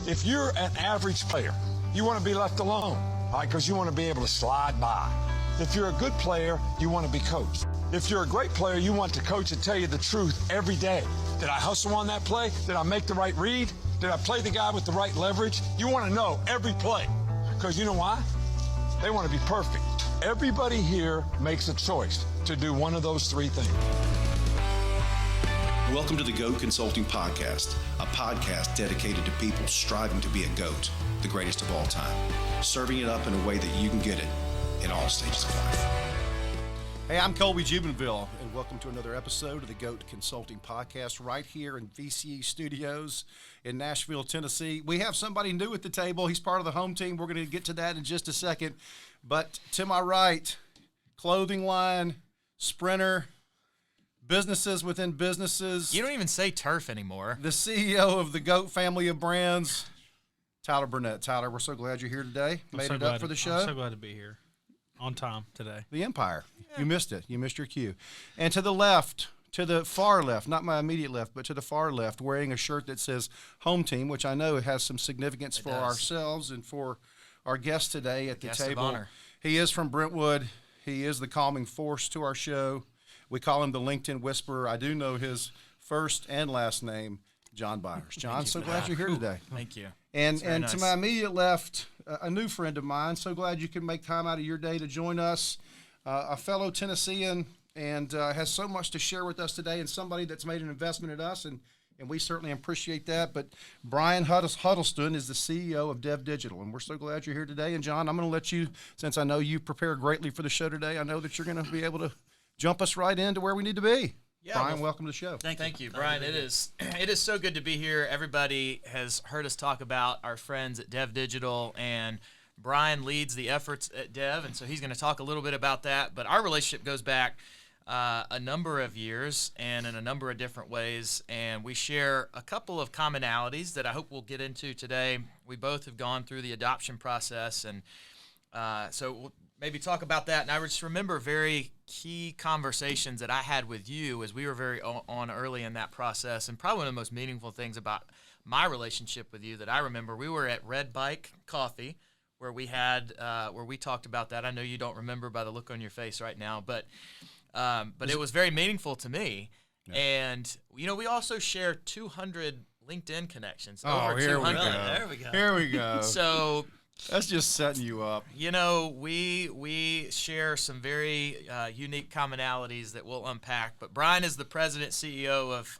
If you're an average player, you want to be left alone, right? Because you want to be able to slide by. If you're a good player, you want to be coached. If you're a great player, you want the coach to tell you the truth every day. Did I hustle on that play? Did I make the right read? Did I play the guy with the right leverage? You want to know every play. Because you know why? They want to be perfect. Everybody here makes a choice to do one of those three things. Welcome to the GOAT Consulting Podcast, a podcast dedicated to people striving to be a GOAT, the greatest of all time, serving it up in a way that you can get it in all stages of life. Hey, I'm Colby Jubenville, and welcome to another episode of the GOAT Consulting Podcast right here in VCE Studios in Nashville, Tennessee. We have somebody new at the table. He's part of the home team. We're going to get to that in just a second. But to my right, clothing line, sprinter, businesses within businesses. You don't even say turf anymore. The CEO of the GOAT family of brands, Tyler Burnett. Tyler, we're so glad you're here today. Made it up for the show. I'm so glad to be here on time today. The Empire. Yeah. You missed it. You missed your cue. And to the left, to the far left, not my immediate left, but to the far left, wearing a shirt that says home team, which I know has some significance for ourselves and for our guest today at the table. Of honor. He is from Brentwood. He is the calming force to our show. We call him the LinkedIn Whisperer. I do know his first and last name, John Byers. John, so glad you're here today. Thank you. And nice. To my immediate left, a new friend of mine. So glad you can make time out of your day to join us. A fellow Tennessean, and has so much to share with us today, and somebody that's made an investment in us, and we certainly appreciate that. But Bryan Huddleston is the CEO of DevDigital, and we're so glad you're here today. And John, I'm going to let you, since I know you prepared greatly for the show today, I know that you're going to be able to jump us right into where we need to be. Yeah, Bryan, welcome to the show. Thank you, Bryan. It is so good to be here. Everybody has heard us talk about our friends at DevDigital, and Bryan leads the efforts at Dev, and so he's going to talk a little bit about that. But our relationship goes back a number of years and in a number of different ways, and we share a couple of commonalities that I hope we'll get into today. We both have gone through the adoption process, and so we'll maybe talk about that. And I just remember very key conversations that I had with you as we were very on early in that process. And probably one of the most meaningful things about my relationship with you that I remember, we were at Red Bike Coffee where we had where we talked about that. I know you don't remember by the look on your face right now, but it was very meaningful to me. Yeah. And we also share 200 LinkedIn connections. Oh, over here 200. we go. There we go. Here we go. So that's just setting you up. We share some very unique commonalities that we'll unpack. But Bryan is the president CEO of,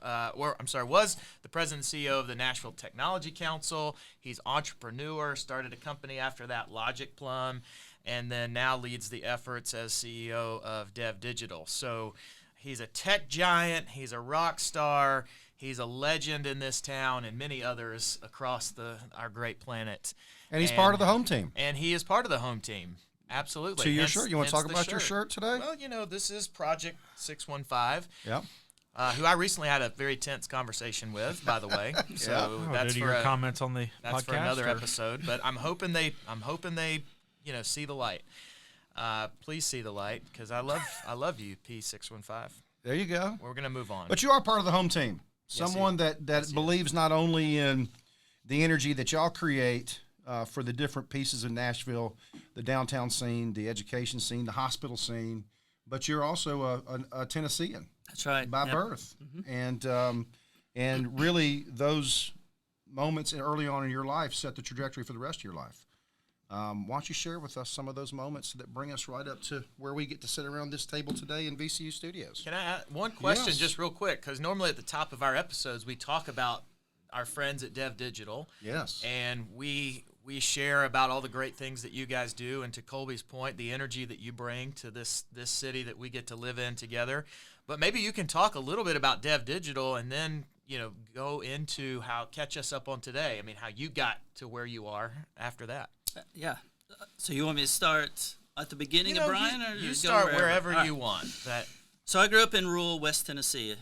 was the president and CEO of the Nashville Technology Council. He's entrepreneur, started a company after that, Logic Plum, and then now leads the efforts as CEO of DevDigital. So he's a tech giant. He's a rock star. He's a legend in this town and many others across our great planet. And he's part of the home team. And he is part of the home team. Absolutely. To your shirt. You want to talk about your shirt today? Well, this is Project 615. Yep. Who I recently had a very tense conversation with, by the way. So that's for your comments on the that's podcast for another episode. But I'm hoping they see the light. Please see the light, because I love you, P615. There you go. We're gonna move on. But you are part of the home team. Someone that believes not only in the energy that y'all create for the different pieces of Nashville, the downtown scene, the education scene, the hospital scene, but you're also a Tennessean. That's right. By birth. Mm-hmm. And really those moments early on in your life set the trajectory for the rest of your life. Why don't you share with us some of those moments that bring us right up to where we get to sit around this table today in VCU Studios? Can I add one question just real quick? Because normally at the top of our episodes, we talk about our friends at DevDigital. Yes. And we share about all the great things that you guys do. And to Colby's point, the energy that you bring to this city that we get to live in together. But maybe you can talk a little bit about DevDigital and then, go into catch us up on today. I mean, how you got to where you are after that. Yeah. So you want me to start at the beginning of Bryan, or you just start go wherever you want? So I grew up in rural West Tennessee,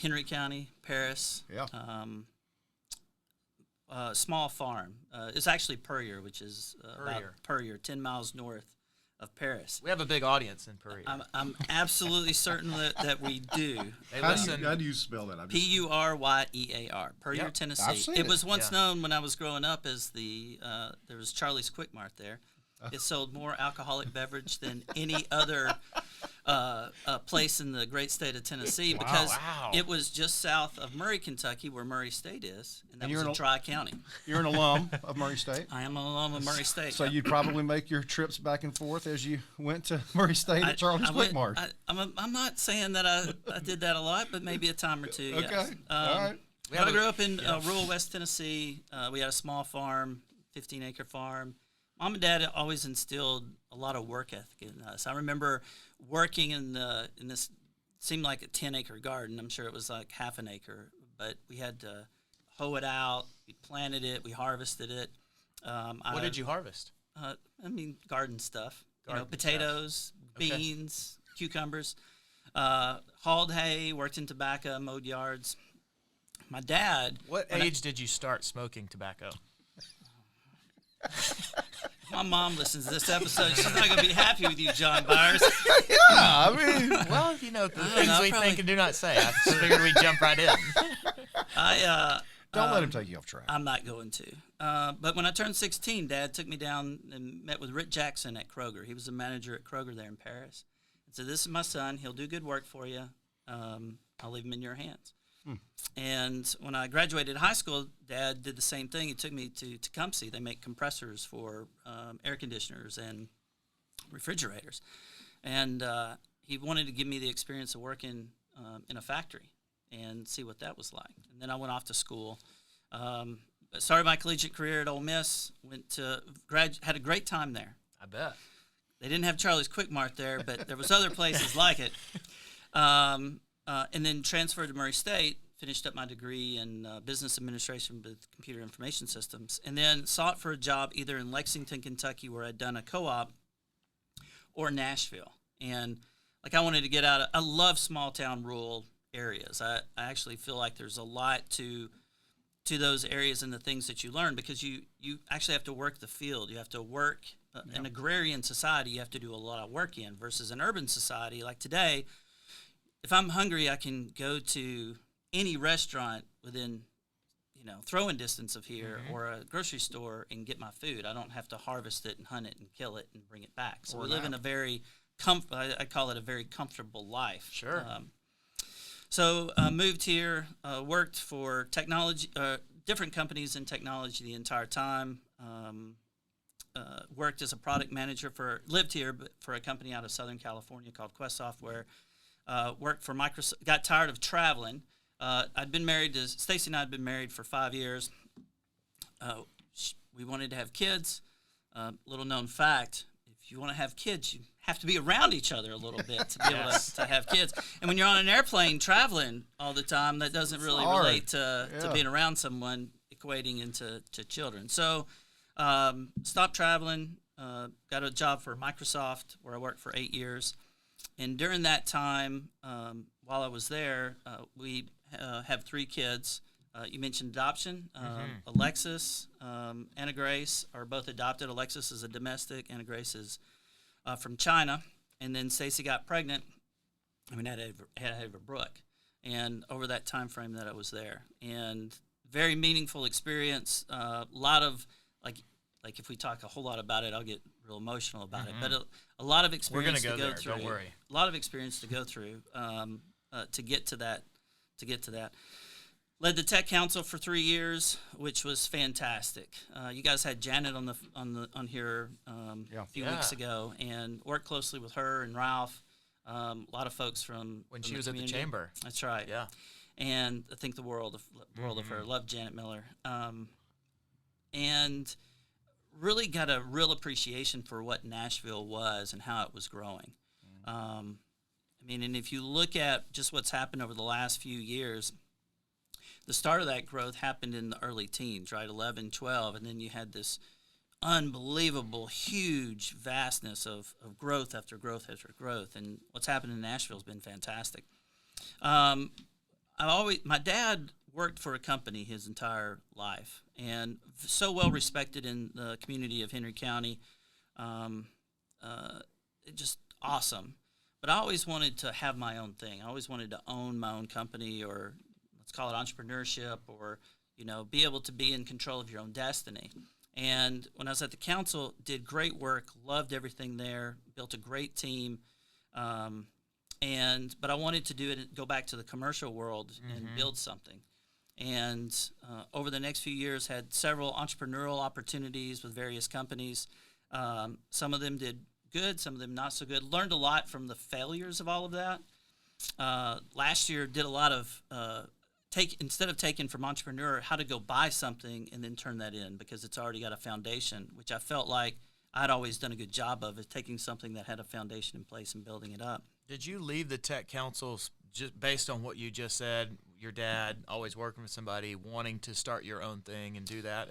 Henry County, Paris. Yeah. Small farm. It's actually Puryear, which is about Puryear, 10 miles north of Paris. We have a big audience in Puryear. I'm absolutely certain that we do. They How listen. do you spell that? Puryear, Puryear, Yep. Tennessee. I've seen It was once Yeah. known when I was growing up as there was Charlie's Quick Mart there. It sold more alcoholic beverage than any other place in the great state of Tennessee because Wow. it was just south of Murray, Kentucky, where Murray State is, and that And was you're a dry county. You're an alum of Murray State. I am an alum of Murray State. So you'd probably make your trips back and forth as you went to Murray State at Charlie's Quick Mart. I'm not saying that I did that a lot, but maybe a time or two. Okay. Yes. All right. I grew up in rural West Tennessee. We had a small farm, 15-acre farm. Mom and Dad always instilled a lot of work ethic in us. I remember working in this seemed like a 10-acre garden. I'm sure it was like half an acre, but we had to hoe it out. We planted it. We harvested it. What did you harvest? Garden stuff. Garden Potatoes, Okay. beans, cucumbers. Hauled hay, worked in tobacco, mowed yards. My dad. What age did you start smoking tobacco? My mom listens to this episode. She's not going to be happy with you, John Byers. I mean, Well, the things know, we probably- think and do not say. I figured we'd jump right in. don't let him take you off track. I'm not going to. But when I turned 16, Dad took me down and met with Rick Jackson at Kroger. He was the manager at Kroger there in Paris. And said, "This is my son. He'll do good work for you. I'll leave him in your hands." And when I graduated high school, Dad did the same thing. He took me to Tecumseh. They make compressors for air conditioners and refrigerators. And he wanted to give me the experience of working in a factory and see what that was like. And then I went off to school. Started my collegiate career at Ole Miss. Had a great time there. I bet. They didn't have Charlie's Quick Mart there, but there was other places like it. And then transferred to Murray State, finished up my degree in business administration with computer information systems, and then sought for a job either in Lexington, Kentucky, where I'd done a co-op, or Nashville. And I wanted to get out of, I love small town rural areas. I actually feel like there's a lot to those areas and the things that you learn because you actually have to work the field. You have to work an agrarian society. You have to do a lot of work in versus an urban society like today. If I'm hungry, I can go to any restaurant within, throwing distance of here or a grocery store and get my food. I don't have to harvest it and hunt it and kill it and bring it back. So we live in a very, I call it a very comfortable life. Sure. So moved here, worked for technology, different companies in technology the entire time. Worked as a product manager lived here but for a company out of Southern California called Quest Software. Worked for Microsoft, got tired of traveling. I'd been married to, Stacy and I had been married for 5 years. We wanted to have kids. Little known fact, if you want to have kids, you have to be around each other a little bit to be able to have kids. And when you're on an airplane traveling all the time, that doesn't really hard. relate to being around someone equating into children. So stopped traveling, got a job for Microsoft where I worked for 8 years. And during that time, while I was there, we have 3 kids. You mentioned adoption. Alexis, Anna Grace are both adopted. Alexis is a domestic. Anna Grace is from China. And then Stacy got pregnant. Had Ava Brooke. And over that time frame that I was there. And very meaningful experience. A lot of, like if we talk a whole lot about it, I'll get real emotional about it. But a lot of experience We're gonna to go go there, through. don't worry. A lot of experience to go through to get to that. Led the tech council for 3 years, which was fantastic. You guys had Janet on here a few weeks ago, and worked closely with her and Ralph. A lot of folks from When from she the was at the community. chamber. That's right. Yeah. And I think the world of her. Loved Janet Miller. And really got a real appreciation for what Nashville was and how it was growing. And if you look at just what's happened over the last few years, the start of that growth happened in the early teens, right, 11, 12, and then you had this unbelievable, huge vastness of growth after growth after growth, and what's happened in Nashville has been fantastic. My dad worked for a company his entire life, and so well respected in the community of Henry County. just awesome. But I always wanted to have my own thing. I always wanted to own my own company, or let's call it entrepreneurship, or be able to be in control of your own destiny. And when I was at the council, did great work, loved everything there, built a great team, but I wanted to do it, go back to the commercial world and build something. And over the next few years, had several entrepreneurial opportunities with various companies. Some of them did good, some of them not so good. Learned a lot from the failures of all of that. Last year, did a lot of instead of taking from entrepreneur, how to go buy something and then turn that in, because it's already got a foundation, which I felt like I'd always done a good job of, is taking something that had a foundation in place and building it up. Did you leave the tech council just based on what you just said? Your dad always working with somebody, wanting to start your own thing and do that.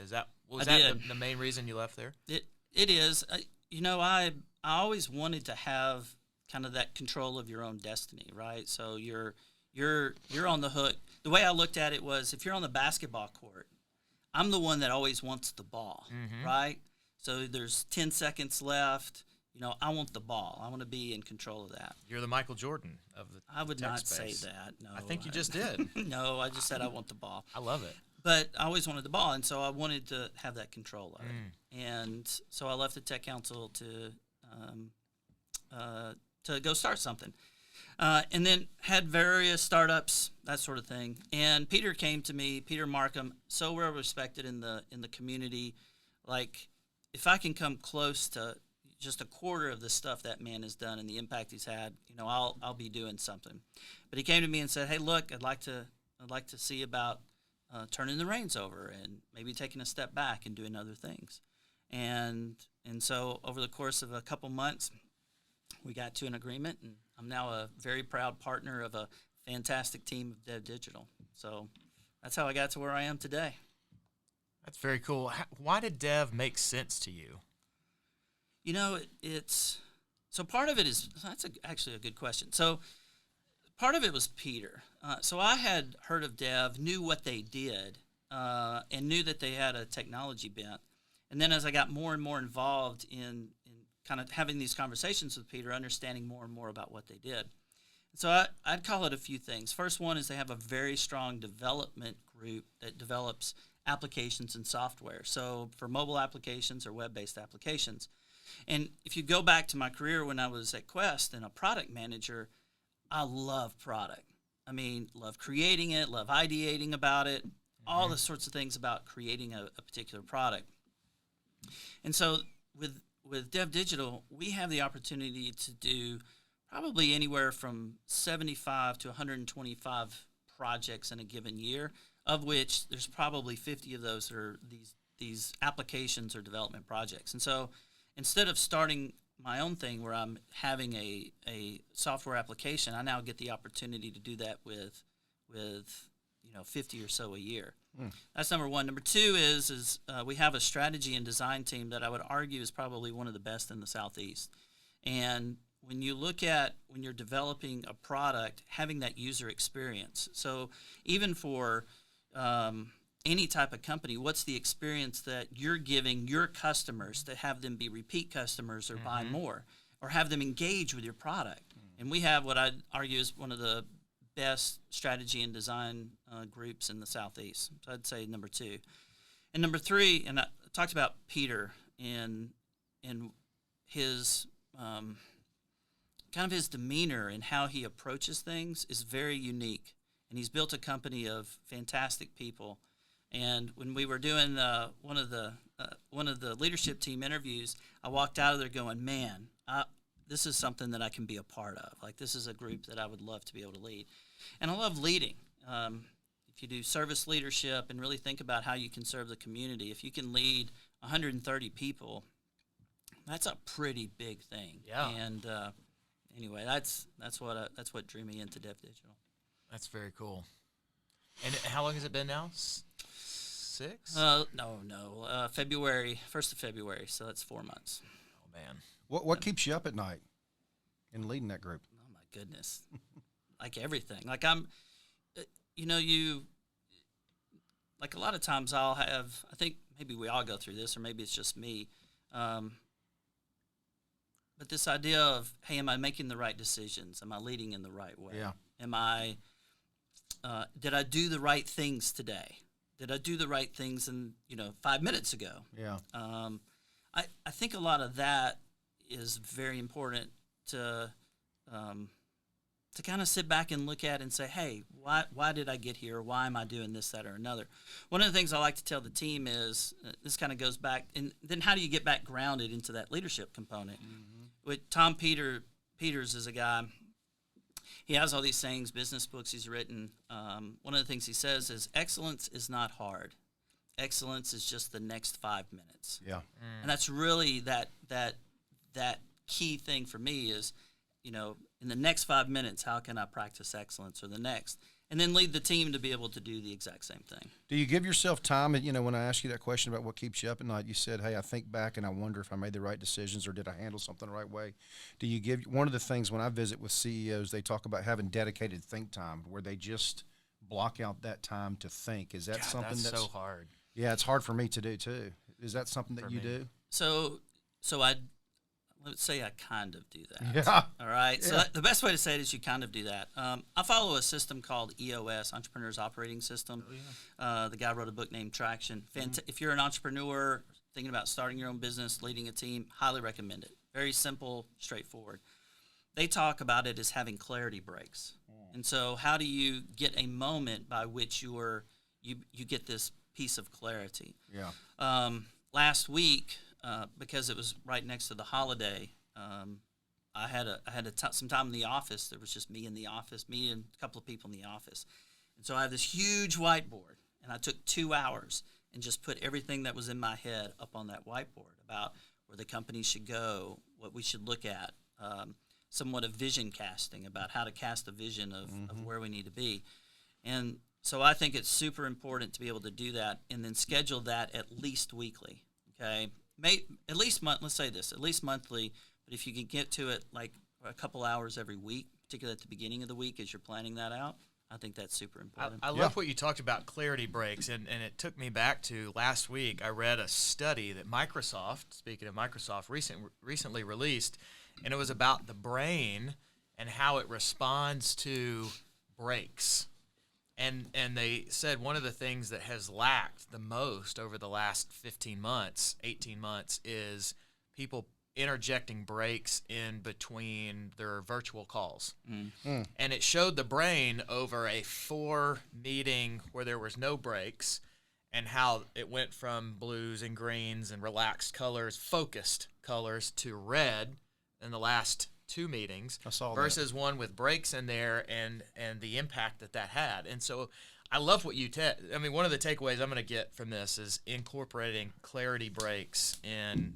Was that the main reason you left there? It is. I always wanted to have kind of that control of your own destiny, right? So you're on the hook. The way I looked at it was, if you're on the basketball court, I'm the one that always wants the ball, right? So there's 10 seconds left. I want the ball. I want to be in control of that. You're the Michael Jordan of the I would tech not space. say that. No, I think you just did. No, I just said I want the ball. I love it. But I always wanted the ball, and so I wanted to have that control of it. And so I left the tech council to go start something. And then had various startups, that sort of thing. And Peter came to me, Peter Markham, so well respected in the community. Like, if I can come close to just a quarter of the stuff that man has done and the impact he's had, I'll be doing something. But he came to me and said, "Hey, look, I'd like to see about turning the reins over and maybe taking a step back and doing other things." And so over the course of a couple months, we got to an agreement, and I'm now a very proud partner of a fantastic team of DevDigital. So that's how I got to where I am today. That's very cool. Why did Dev make sense to you? It's so part of it is, that's actually a good question. So part of it was Peter. So I had heard of Dev, knew what they did, and knew that they had a technology bent. And then as I got more and more involved in kind of having these conversations with Peter, understanding more and more about what they did. So I'd call it a few things. First one is they have a very strong development group that develops applications and software. So for mobile applications or web-based applications. And if you go back to my career when I was at Quest and a product manager, I love product. I mean, love creating it, love ideating about it, all the sorts of things about creating a particular product. And so with DevDigital, we have the opportunity to do probably anywhere from 75 to 125 projects in a given year, of which there's probably 50 of those are these applications or development projects. And so instead of starting my own thing where I'm having a software application, I now get the opportunity to do that with 50 or so a year. That's number one. Number two is we have a strategy and design team that I would argue is probably one of the best in the Southeast. And when you look at when you're developing a product, having that user experience. So even for any type of company, what's the experience that you're giving your customers to have them be repeat customers or buy more, or have them engage with your product? And we have what I'd argue is one of the best strategy and design groups in the Southeast. So I'd say number two. And number three, and I talked about Peter and his kind of his demeanor and how he approaches things is very unique. And he's built a company of fantastic people. And when we were doing one of the leadership team interviews, I walked out of there going, "Man, this is something that I can be a part of. Like, this is a group that I would love to be able to lead." And I love leading. If you do service leadership and really think about how you can serve the community, if you can lead 130 people, that's a pretty big thing. Yeah. And anyway, that's what drew me into DevDigital. That's very cool. And how long has it been now? 6? No. February, 1st of February. So that's 4 months. Oh man. What keeps you up at night in leading that group? Oh my goodness. Like everything. Like like a lot of times I'll have, I think maybe we all go through this, or maybe it's just me. But but this idea of, hey, am I making the right decisions? Am I leading in the right way? Yeah. Am I, did I do the right things today? Did I do the right things 5 minutes ago? Yeah. I think a lot of that is very important to kind of sit back and look at and say, hey, why did I get here? Why am I doing this, that, or another? One of the things I like to tell the team is, this kind of goes back, and then how do you get back grounded into that leadership component? With Tom Peters is a guy, he has all these sayings, business books he's written. One of the things he says is, excellence is not hard. Excellence is just the next 5 minutes. Yeah. And that's really that key thing for me is, in the next 5 minutes, how can I practice excellence, or the next? And then lead the team to be able to do the exact same thing. Do you give yourself time? When I asked you that question about what keeps you up at night, you said, hey, I think back and I wonder if I made the right decisions or did I handle something the right way. Do you give, one of the things when I visit with CEOs, they talk about having dedicated think time where they just block out that time to think. Is that something that's so hard? Yeah, it's hard for me to do too. Is that something that you do? So let's say I kind of do that. Yeah. All right. So the best way to say it is you kind of do that. I follow a system called EOS, Entrepreneur's Operating System. The guy wrote a book named Traction. If you're an entrepreneur thinking about starting your own business, leading a team, highly recommend it. Very simple, straightforward. They talk about it as having clarity breaks. And so how do you get a moment by which you get this piece of clarity? Yeah. Last week, because it was right next to the holiday, I had some time in the office. There was just me in the office, me and a couple of people in the office. And so I have this huge whiteboard, and I took 2 hours and just put everything that was in my head up on that whiteboard about where the company should go, what we should look at, somewhat of vision casting, about how to cast a vision of where we need to be. And so I think it's super important to be able to do that and then schedule that at least weekly, okay? At least let's say this, at least monthly, but if you can get to it like a couple hours every week, particularly at the beginning of the week as you're planning that out, I think that's super important. I love what you talked about, clarity breaks, and it took me back to last week. I read a study that Microsoft, speaking of Microsoft, recently released, and it was about the brain and how it responds to breaks. And they said one of the things that has lacked the most over the last 18 months, is people interjecting breaks in between their virtual calls. And it showed the brain over a 4-meeting where there was no breaks and how it went from blues and greens and relaxed colors, focused colors, to red in the last 2 meetings versus one with breaks in there and the impact that had. And so I love what you one of the takeaways I'm going to get from this is incorporating clarity breaks and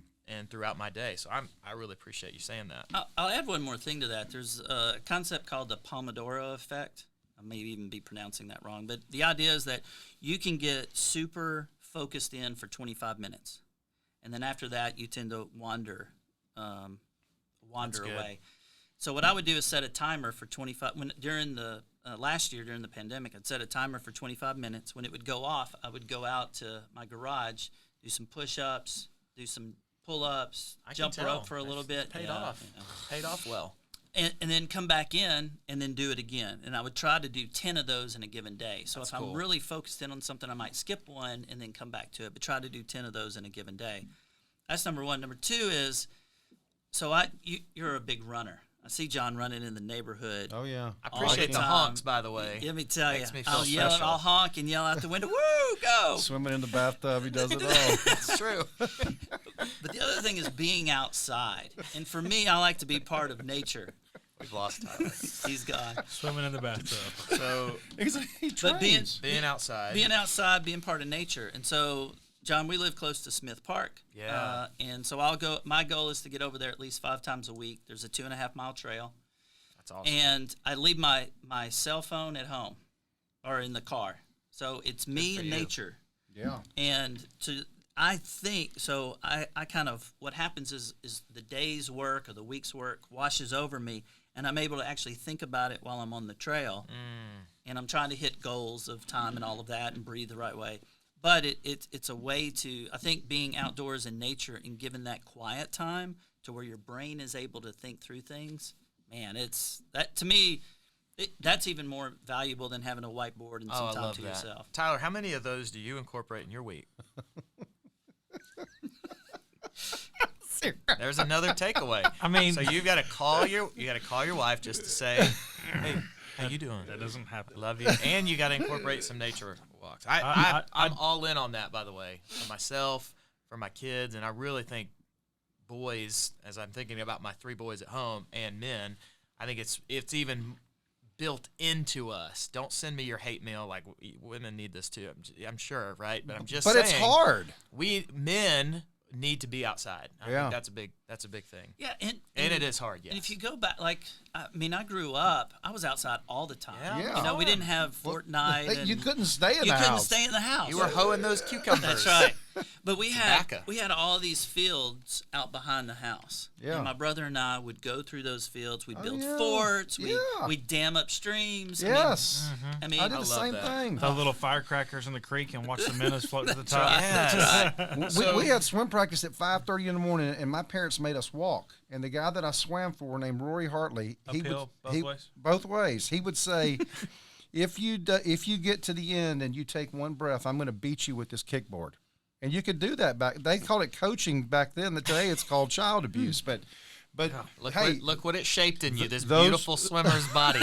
throughout my day. So I really appreciate you saying that. I'll add one more thing to that. There's a concept called the Pomodoro Effect. I may even be pronouncing that wrong, but the idea is that you can get super focused in for 25 minutes, and then after that you tend to wander away. So what I would do is set a timer for 25. During the last year during the pandemic, I'd set a timer for 25 minutes. When it would go off, I would go out to my garage, do some push-ups, do some pull-ups, jump rope for a little bit. Paid off. Paid off well. And then come back in and then do it again. And I would try to do 10 of those in a given day. So if I'm really focused in on something, I might skip one and then come back to it, but try to do 10 of those in a given day. That's number one. Number two is, you're a big runner. I see John running in the neighborhood. Oh, yeah. I appreciate the honks, by the way. Let me tell you, Makes me feel I'll honk and yell out the window, woo, go! Swimming in the bathtub, he does it all. It's true. But the other thing is being outside. And for me, I like to be part of nature. We've lost Tyler. He's gone. Swimming in the bathtub. So, But being outside, being part of nature. And so, John, we live close to Smith Park. Yeah. And so I'll go. My goal is to get over there at least 5 times a week. There's a 2.5-mile trail. That's awesome. And I leave my cell phone at home or in the car. So it's me and nature. Yeah. And I think so. I kind of, what happens is the day's work or the week's work washes over me, and I'm able to actually think about it while I'm on the trail. And I'm trying to hit goals of time and all of that and breathe the right way. But it's a way to, I think, being outdoors in nature and given that quiet time to where your brain is able to think through things, man, it's that to me. That's even more valuable than having a whiteboard and some time to yourself. Tyler, how many of those do you incorporate in your week? There's another takeaway. I mean, so you got to call your wife just to say, "Hey, how you doing?" That doesn't happen. Love you. And you got to incorporate some nature walks. I'm all in on that, by the way, for myself, for my kids, and I really think boys, as I'm thinking about my 3 boys at home and men, I think it's even built into us. Don't send me your hate mail like women need this too. I'm sure, right? But I'm just saying. But it's hard. We men need to be outside. I think that's a big thing. Yeah, and it is hard. Yes. And if you go back, like I grew up, I was outside all the time. Yeah. You know, we didn't have Fortnite. You couldn't stay in the house. You couldn't stay in the house. You were hoeing those cucumbers. That's right. But we Tobacco. had all these fields out behind the house. Yeah. And my brother and I would go through those fields. We'd build yeah. forts. Yeah. We'd dam up streams. Yes. I mean, I did the same that. thing. Throw little firecrackers in the creek and watch the minnows float to the top. Yes. We had swim practice at 5:30 in the morning, and my parents made us walk. And the guy that I swam for, named Rory Hartley, Uphill, both ways? Both ways. He would say, if you get to the end and you take one breath, I'm going to beat you with this kickboard. And you could do that back. They called it coaching back then. Today it's called child abuse. But Look what it shaped in you. This those- beautiful swimmer's body.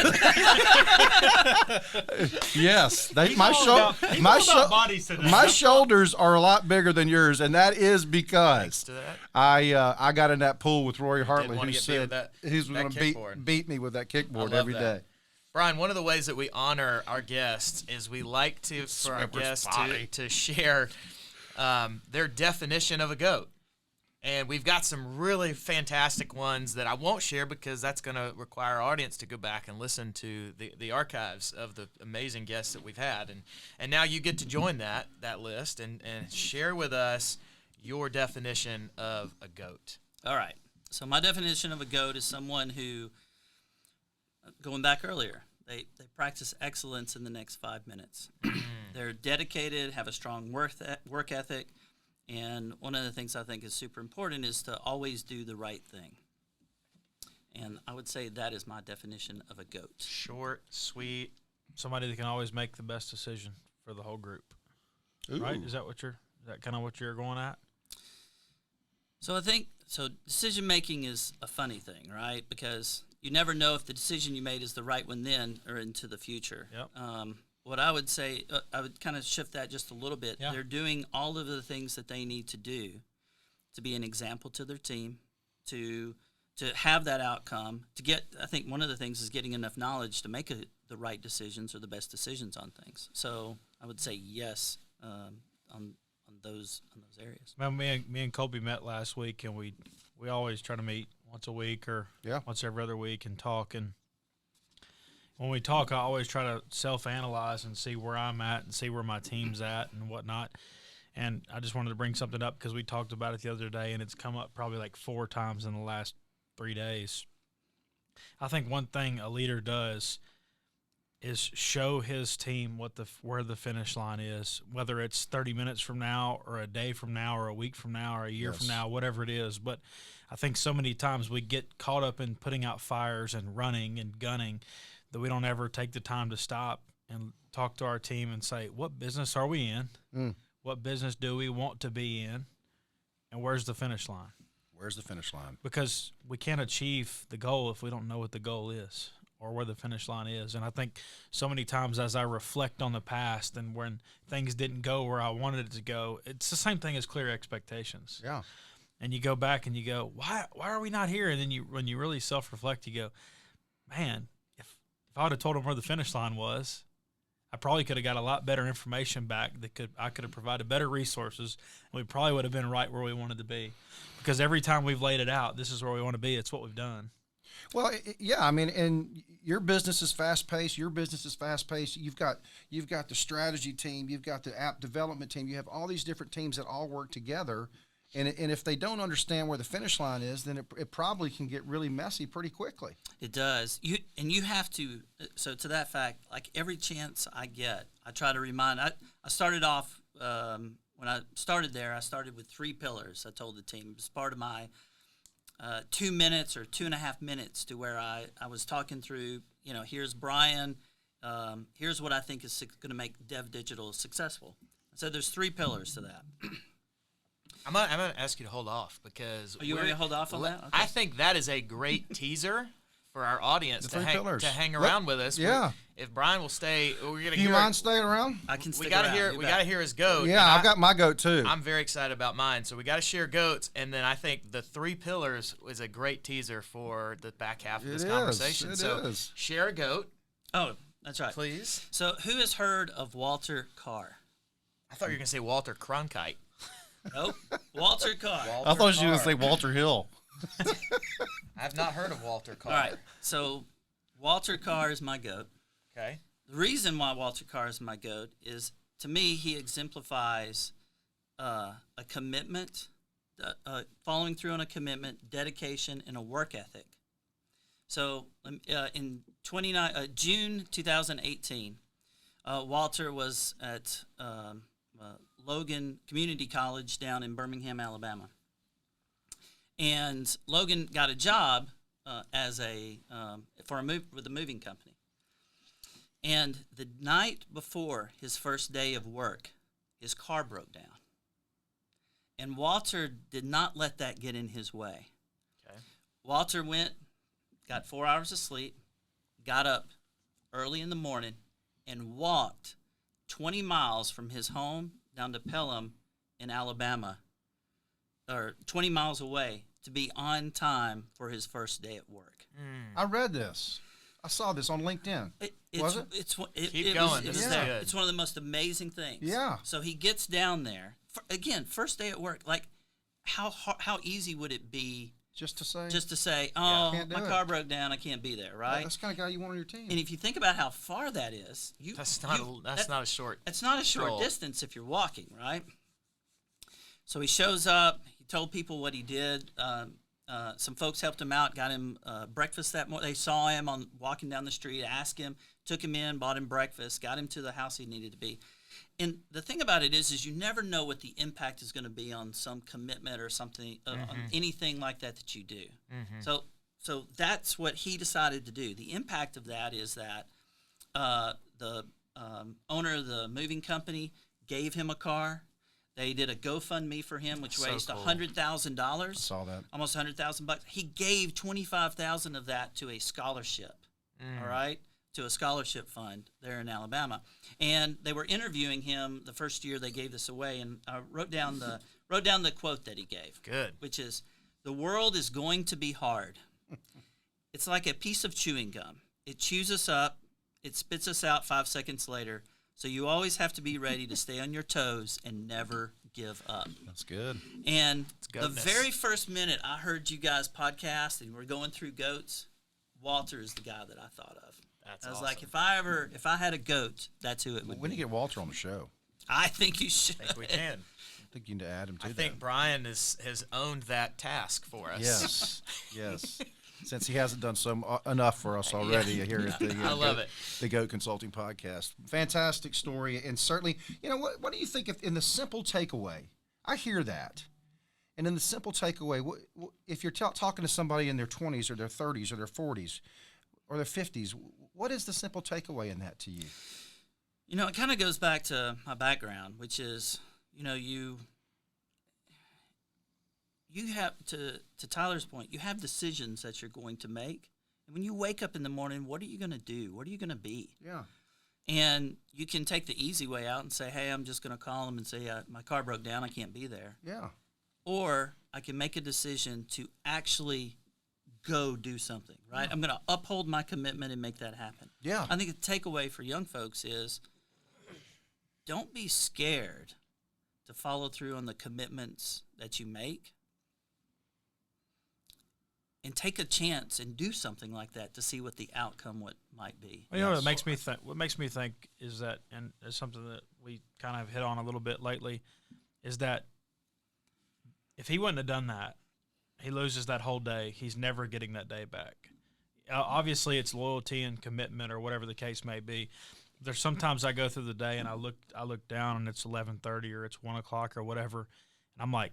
yes, bodies today. my shoulders are a lot bigger than yours, and that is because to that. I got in that pool with Rory Hartley, wanna who get beat with said that- he was that going to kickboard. beat me with that kickboard I love every that. day. Brian, one of the ways that we honor our guests is we like to for our Swimmer's guests body. to share their definition of a goat. And we've got some really fantastic ones that I won't share because that's going to require our audience to go back and listen to the archives of the amazing guests that we've had. And now you get to join that list and share with us your definition of a goat. All right. So my definition of a GOAT is someone who, going back earlier, they practice excellence in the next 5 minutes. They're dedicated, have a strong work ethic, and one of the things I think is super important is to always do the right thing. And I would say that is my definition of a GOAT. Short, sweet. Somebody that can always make the best decision for the whole group. Right? Is that kind of what you're going at? So I think decision making is a funny thing, right? Because you never know if the decision you made is the right one then or into the future. Yep. What I would say, I would kind of shift that just a little bit. Yeah. They're doing all of the things that they need to do to be an example to their team, to have that outcome, to get. I think one of the things is getting enough knowledge to make the right decisions or the best decisions on things. So I would say yes on those areas. Well, me and Colby met last week, and we always try to meet once a week or once every other week and talk. And when we talk, I always try to self-analyze and see where I'm at and see where my team's at and whatnot. And I just wanted to bring something up because we talked about it the other day, and it's come up probably like 4 times in the last 3 days. I think one thing a leader does is show his team where the finish line is, whether it's 30 minutes from now or a day from now or a week from now or a year from now, whatever it is. But I think so many times we get caught up in putting out fires and running and gunning that we don't ever take the time to stop and talk to our team and say, what business are we in? What business do we want to be in? And where's the finish line? Where's the finish line? Because we can't achieve the goal if we don't know what the goal is or where the finish line is. And I think so many times as I reflect on the past and when things didn't go where I wanted it to go, it's the same thing as clear expectations. Yeah. And you go back and you go, why are we not here? And then when you really self-reflect, you go, man, if I would have told them where the finish line was, I probably could have got a lot better information back I could have provided better resources, and we probably would have been right where we wanted to be. Because every time we've laid it out, this is where we want to be. It's what we've done. Well, yeah, I mean, and your business is fast-paced. Your business is fast-paced. You've got the strategy team. You've got the app development team. You have all these different teams that all work together. And if they don't understand where the finish line is, then it probably can get really messy pretty quickly. It does. You have to. So to that fact, like every chance I get, I try to remind. I started off when I started there, I started with 3 pillars. I told the team it was part of my 2 minutes or 2.5 minutes to where I was talking through, here's Bryan, here's what I think is going to make DevDigital successful. So there's 3 pillars to that. I'm gonna ask you to hold off because Are you going to hold off on that? Okay. I think that is a great teaser for our audience to hang What? around with us. Yeah. If Brian will stay, we're gonna. Do you mind staying around? I can stick We gotta around. hear. You We bet. gotta hear his goat. Yeah, and I've got my goat too. I'm very excited about mine. So we gotta share goats, and then I think the 3 pillars is a great teaser for the back half of this conversation. It so is. share a goat, Oh, that's right. please. So who has heard of Walter Carr? I thought you were gonna say Walter Cronkite. Nope. Walter Carr. Walter I thought you were going to Carr. say Walter Hill. I've not heard of Walter Carr. All right. So Walter Carr is my goat. Okay. The reason why Walter Carr is my goat is, to me, he exemplifies a commitment, following through on a commitment, dedication, and a work ethic. So in June 2018, Walter was at Logan Community College down in Birmingham, Alabama. And Logan got a job with a moving company. And the night before his first day of work, his car broke down. And Walter did not let that get in his way. Okay. Walter went, got 4 hours of sleep, got up early in the morning, and walked 20 miles from his home down to Pelham in Alabama, or 20 miles away, to be on time for his first day at work. I read this. I saw this on LinkedIn. Was it? Keep going. It This was is there. good. It's one of the most amazing things. Yeah. So he gets down there. Again, first day at work. Like, how easy would it be Just to say. just to say, oh, Can't do my it. car broke down, I can't be there, right? That's the kind of guy you want on your team. And if you think about how far that is, That's not a short. it's not a short stroll. distance if you're walking, right? So he shows up. He told people what he did. Some folks helped him out, got him breakfast that morning. They saw him walking down the street, asked him, took him in, bought him breakfast, got him to the house he needed to be. And the thing about it is you never know what the impact is going to be on some commitment or something, on anything like that you do. So that's what he decided to do. The impact of that is that the owner of the moving company gave him a car. They did a GoFundMe for him, which So raised cool. $100,000. saw that. Almost $100,000. He gave $25,000 of that to a scholarship. All right, to a scholarship fund there in Alabama, and they were interviewing him the first year they gave this away, and I wrote down the quote that he gave. Good. Which is, "The world is going to be hard. It's like a piece of chewing gum. It chews us up, it spits us out 5 seconds later. So you always have to be ready to stay on your toes and never give up." That's good. And the goodness. very first minute I heard you guys podcast and we're going through goats, Walter is the guy that I thought of. That's I was awesome. like, if I had a goat, that's who it would When do be. you get Walter on the show? I think you should. I think we can. I think you need to add him to I that. think Brian has owned that task for us. Yes, yes. Since he hasn't done enough for us already here at the I love it. The Goat Consulting Podcast. Fantastic story, and certainly, what do you think in the simple takeaway? I hear that, and in the simple takeaway, if you're talking to somebody in their 20s or their 30s or their 40s or their 50s, what is the simple takeaway in that to you? It kind of goes back to my background, which is, you have to Tyler's point, you have decisions that you're going to make. And when you wake up in the morning, what are you going to do? What are you going to be? Yeah. And you can take the easy way out and say, hey, I'm just going to call them and say, my car broke down, I can't be there. Yeah. Or I can make a decision to actually go do something, right? I'm going to uphold my commitment and make that happen. Yeah. I think the takeaway for young folks is don't be scared to follow through on the commitments that you make. And take a chance and do something like that to see what the outcome might be. Well, what makes me think? What makes me think is that, and it's something that we kind of hit on a little bit lately, is that if he wouldn't have done that, he loses that whole day. He's never getting that day back. Obviously, it's loyalty and commitment, or whatever the case may be. there's sometimes I go through the day and I look down and it's 11:30 or it's 1 o'clock or whatever, and I'm like,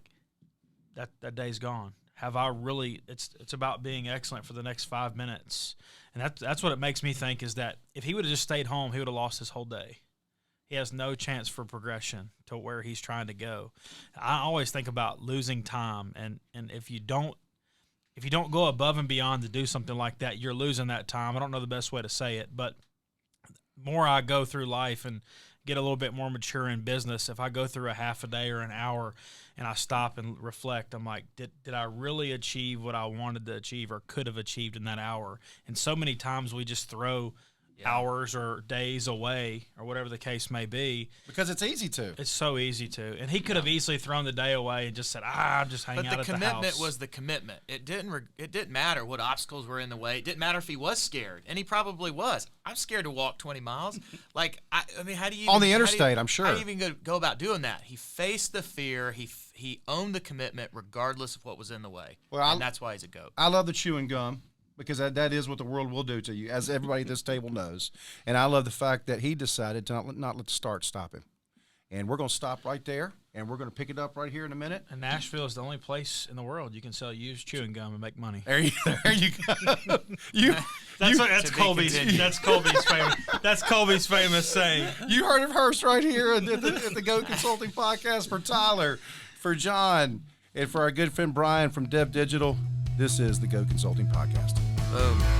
that day's gone. Have I really? It's about being excellent for the next 5 minutes, and that's what it makes me think is that if he would have just stayed home, he would have lost his whole day. He has no chance for progression to where he's trying to go. I always think about losing time, and if you don't go above and beyond to do something like that, you're losing that time. I don't know the best way to say it, but more I go through life and get a little bit more mature in business, if I go through a half a day or an hour and I stop and reflect, I'm like, did I really achieve what I wanted to achieve or could have achieved in that hour? And so many times we just throw hours or days away or whatever the case may be. Because it's easy to. It's so easy to. And he could have easily thrown the day away and just said, I'm just hanging out at the house. But the commitment was the commitment. It didn't matter what obstacles were in the way. It didn't matter if he was scared. And he probably was. I'm scared to walk 20 miles. Like, I mean, how do you... On the interstate, I'm sure. How do you even go about doing that? He faced the fear. He owned the commitment regardless of what was in the way. Well, and that's why he's a GOAT. I love the chewing gum. Because that is what the world will do to you, as everybody at this table knows. And I love the fact that he decided to not let the start stop him. And we're going to stop right there, and we're going to pick it up right here in a minute. And Nashville is the only place in the world you can sell used chewing gum and make money. There you go. That's Colby's famous saying. You heard it first right here at the Go Consulting Podcast. For Tyler, for John, and for our good friend Bryan from DevDigital. This is the Go Consulting Podcast. Boom.